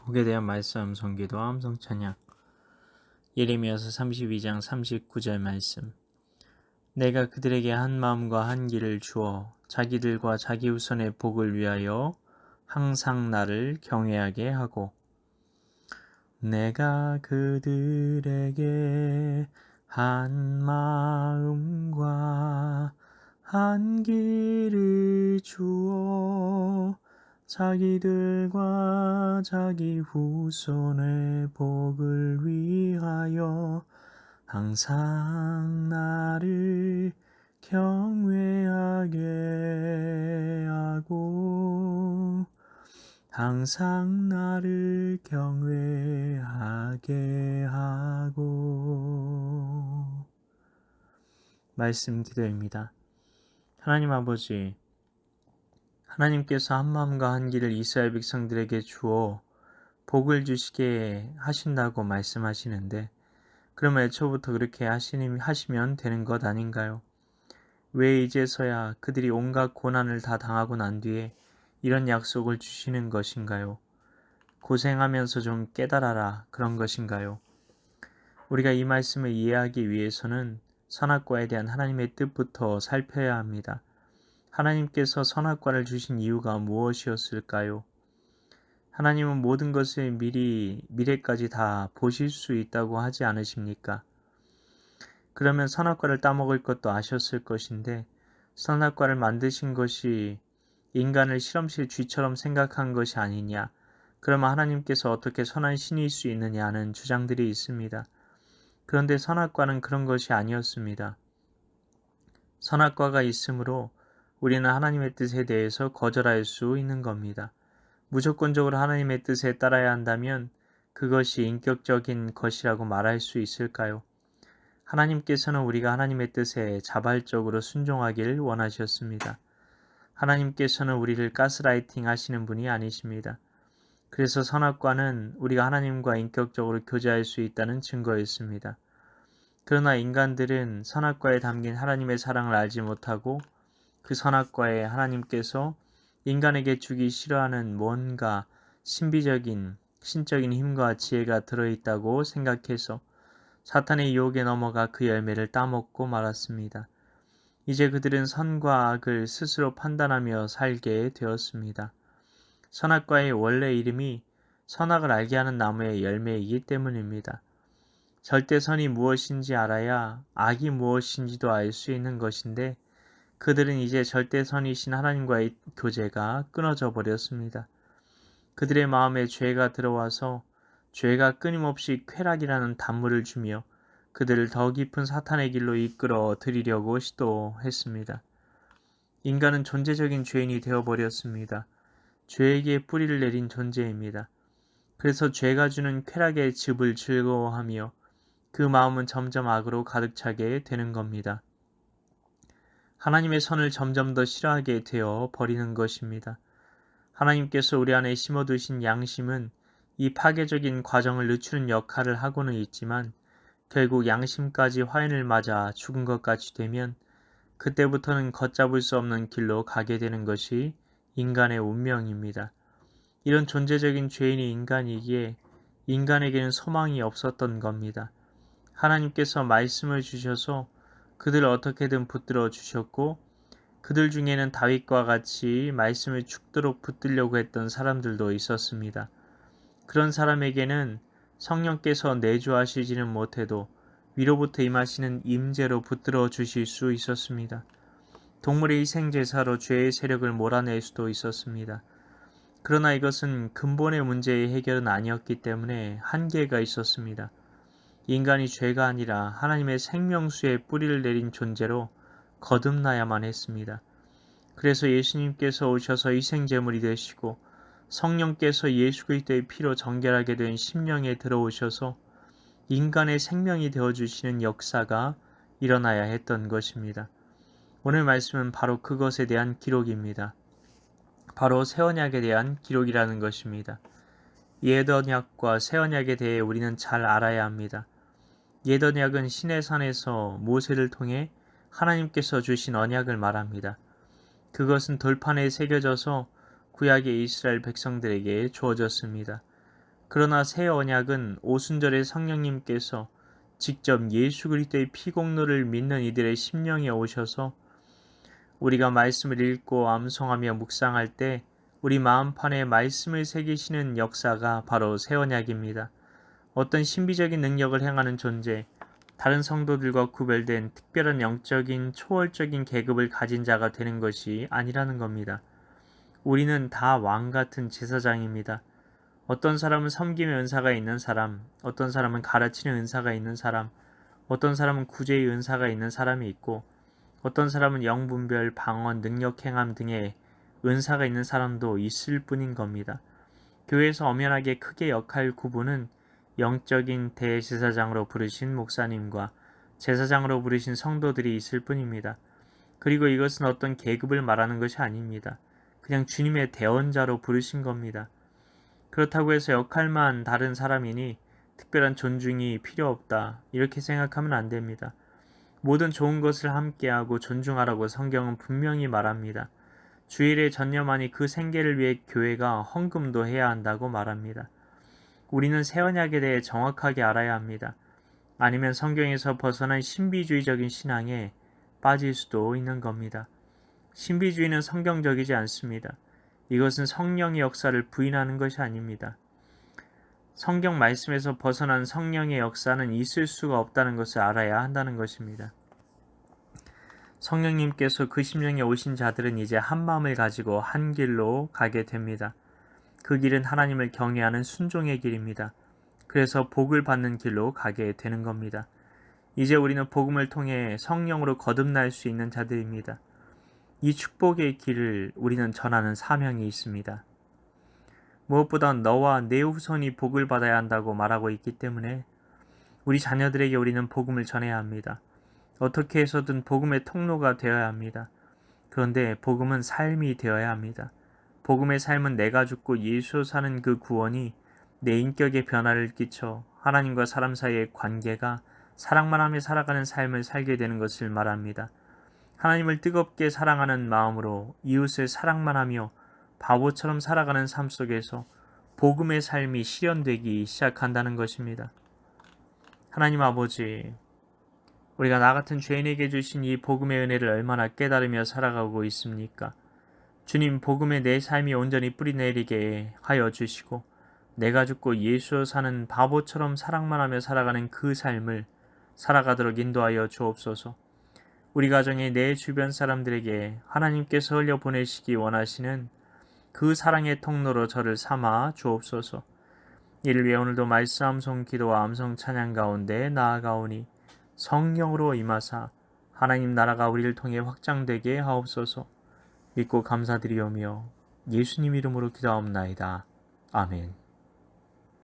복에 대한 말씀, 성기도, 함성 찬양. 예레미야서 32장 39절 말씀. 내가 그들에게 한 마음과 한 길을 주어 자기들과 자기 후손의 복을 위하여 항상 나를 경외하게 하고, 내가 그들에게 한 마음과 한 길을 주어 자기들과 자기 후손의 복을 위하여 항상 나를 경외하게 하고, 항상 나를 경외하게 하고. 말씀 기도입니다. 하나님 아버지, 하나님께서 한 마음과 한 길을 이스라엘 백성들에게 주어 복을 주시게 하신다고 말씀하시는데, 그러면 애초부터 그렇게 하시면 되는 것 아닌가요? 왜 이제서야 그들이 온갖 고난을 다 당하고 난 뒤에 이런 약속을 주시는 것인가요? 고생하면서 좀 깨달아라, 그런 것인가요? 우리가 이 말씀을 이해하기 위해서는 선악과에 대한 하나님의 뜻부터 살펴야 합니다. 하나님께서 선악과를 주신 이유가 무엇이었을까요? 하나님은 모든 것을 미래까지 다 보실 수 있다고 하지 않으십니까? 그러면 선악과를 따먹을 것도 아셨을 것인데, 선악과를 만드신 것이 인간을 실험실 쥐처럼 생각한 것이 아니냐, 그러면 하나님께서 어떻게 선한 신일 수 있느냐는 주장들이 있습니다. 그런데 선악과는 그런 것이 아니었습니다. 선악과가 있으므로 우리는 하나님의 뜻에 대해서 거절할 수 있는 겁니다. 무조건적으로 하나님의 뜻에 따라야 한다면 그것이 인격적인 것이라고 말할 수 있을까요? 하나님께서는 우리가 하나님의 뜻에 자발적으로 순종하길 원하셨습니다. 하나님께서는 우리를 가스라이팅 하시는 분이 아니십니다. 그래서 선악과는 우리가 하나님과 인격적으로 교제할 수 있다는 증거였습니다. 그러나 인간들은 선악과에 담긴 하나님의 사랑을 알지 못하고 그 선악과에 하나님께서 인간에게 주기 싫어하는 뭔가 신비적인 신적인 힘과 지혜가 들어있다고 생각해서 사탄의 유혹에 넘어가 그 열매를 따먹고 말았습니다. 이제 그들은 선과 악을 스스로 판단하며 살게 되었습니다. 선악과의 원래 이름이 선악을 알게 하는 나무의 열매이기 때문입니다. 절대선이 무엇인지 알아야 악이 무엇인지도 알 수 있는 것인데, 그들은 이제 절대선이신 하나님과의 교제가 끊어져 버렸습니다. 그들의 마음에 죄가 들어와서 죄가 끊임없이 쾌락이라는 단물을 주며 그들을 더 깊은 사탄의 길로 이끌어 들이려고 시도했습니다. 인간은 존재적인 죄인이 되어버렸습니다. 죄에게 뿌리를 내린 존재입니다. 그래서 죄가 주는 쾌락의 즙을 즐거워하며 그 마음은 점점 악으로 가득 차게 되는 겁니다. 하나님의 선을 점점 더 싫어하게 되어 버리는 것입니다. 하나님께서 우리 안에 심어두신 양심은 이 파괴적인 과정을 늦추는 역할을 하고는 있지만, 결국 양심까지 화인을 맞아 죽은 것 같이 되면 그때부터는 걷잡을 수 없는 길로 가게 되는 것이 인간의 운명입니다. 이런 존재적인 죄인이 인간이기에 인간에게는 소망이 없었던 겁니다. 하나님께서 말씀을 주셔서 그들을 어떻게든 붙들어 주셨고, 그들 중에는 다윗과 같이 말씀을 죽도록 붙들려고 했던 사람들도 있었습니다. 그런 사람에게는 성령께서 내주하시지는 못해도 위로부터 임하시는 임재로 붙들어 주실 수 있었습니다. 동물의 희생제사로 죄의 세력을 몰아낼 수도 있었습니다. 그러나 이것은 근본의 문제의 해결은 아니었기 때문에 한계가 있었습니다. 인간이 죄가 아니라 하나님의 생명수에 뿌리를 내린 존재로 거듭나야만 했습니다. 그래서 예수님께서 오셔서 희생제물이 되시고 성령께서 예수 그리스도의 피로 정결하게 된 심령에 들어오셔서 인간의 생명이 되어주시는 역사가 일어나야 했던 것입니다. 오늘 말씀은 바로 그것에 대한 기록입니다. 바로 새 언약에 대한 기록이라는 것입니다. 옛 언약과 새 언약에 대해 우리는 잘 알아야 합니다. 옛 언약은 시내산에서 모세를 통해 하나님께서 주신 언약을 말합니다. 그것은 돌판에 새겨져서 구약의 이스라엘 백성들에게 주어졌습니다. 그러나 새 언약은 오순절에 성령님께서 직접 예수 그리스도의 피공로를 믿는 이들의 심령에 오셔서 우리가 말씀을 읽고 암송하며 묵상할 때 우리 마음판에 말씀을 새기시는 역사가 바로 새 언약입니다. 어떤 신비적인 능력을 행하는 존재, 다른 성도들과 구별된 특별한 영적인 초월적인 계급을 가진 자가 되는 것이 아니라는 겁니다. 우리는 다 왕 같은 제사장입니다. 어떤 사람은 섬김의 은사가 있는 사람, 어떤 사람은 가르치는 은사가 있는 사람, 어떤 사람은 구제의 은사가 있는 사람이 있고, 어떤 사람은 영분별, 방언, 능력 행함 등의 은사가 있는 사람도 있을 뿐인 겁니다. 교회에서 엄연하게 크게 역할 구분은 영적인 대제사장으로 부르신 목사님과 제사장으로 부르신 성도들이 있을 뿐입니다. 그리고 이것은 어떤 계급을 말하는 것이 아닙니다. 그냥 주님의 대언자로 부르신 겁니다. 그렇다고 해서 역할만 다른 사람이니 특별한 존중이 필요 없다. 이렇게 생각하면 안 됩니다. 모든 좋은 것을 함께하고 존중하라고 성경은 분명히 말합니다. 주일에 전념하니 그 생계를 위해 교회가 헌금도 해야 한다고 말합니다. 우리는 새 언약에 대해 정확하게 알아야 합니다. 아니면 성경에서 벗어난 신비주의적인 신앙에 빠질 수도 있는 겁니다. 신비주의는 성경적이지 않습니다. 이것은 성령의 역사를 부인하는 것이 아닙니다. 성경 말씀에서 벗어난 성령의 역사는 있을 수가 없다는 것을 알아야 한다는 것입니다. 성령님께서 그 심령에 오신 자들은 이제 한 마음을 가지고 한 길로 가게 됩니다. 그 길은 하나님을 경외하는 순종의 길입니다. 그래서 복을 받는 길로 가게 되는 겁니다. 이제 우리는 복음을 통해 성령으로 거듭날 수 있는 자들입니다. 이 축복의 길을 우리는 전하는 사명이 있습니다. 무엇보다 너와 내 후손이 복을 받아야 한다고 말하고 있기 때문에 우리 자녀들에게 우리는 복음을 전해야 합니다. 어떻게 해서든 복음의 통로가 되어야 합니다. 그런데 복음은 삶이 되어야 합니다. 복음의 삶은 내가 죽고 예수 사는 그 구원이 내 인격에 변화를 끼쳐 하나님과 사람 사이의 관계가 사랑만 하며 살아가는 삶을 살게 되는 것을 말합니다. 하나님을 뜨겁게 사랑하는 마음으로 이웃을 사랑만 하며 바보처럼 살아가는 삶 속에서 복음의 삶이 실현되기 시작한다는 것입니다. 하나님 아버지, 우리가 나 같은 죄인에게 주신 이 복음의 은혜를 얼마나 깨달으며 살아가고 있습니까? 주님, 복음에 내 삶이 온전히 뿌리내리게 하여 주시고 내가 죽고 예수 사는 바보처럼 사랑만 하며 살아가는 그 삶을 살아가도록 인도하여 주옵소서. 우리 가정의 내 주변 사람들에게 하나님께서 흘려보내시기 원하시는 그 사랑의 통로로 저를 삼아 주옵소서. 이를 위해 오늘도 말씀 암송 기도와 암송 찬양 가운데 나아가오니 성령으로 임하사 하나님 나라가 우리를 통해 확장되게 하옵소서. 믿고 감사드리오며 예수님 이름으로 기도하옵나이다. 아멘.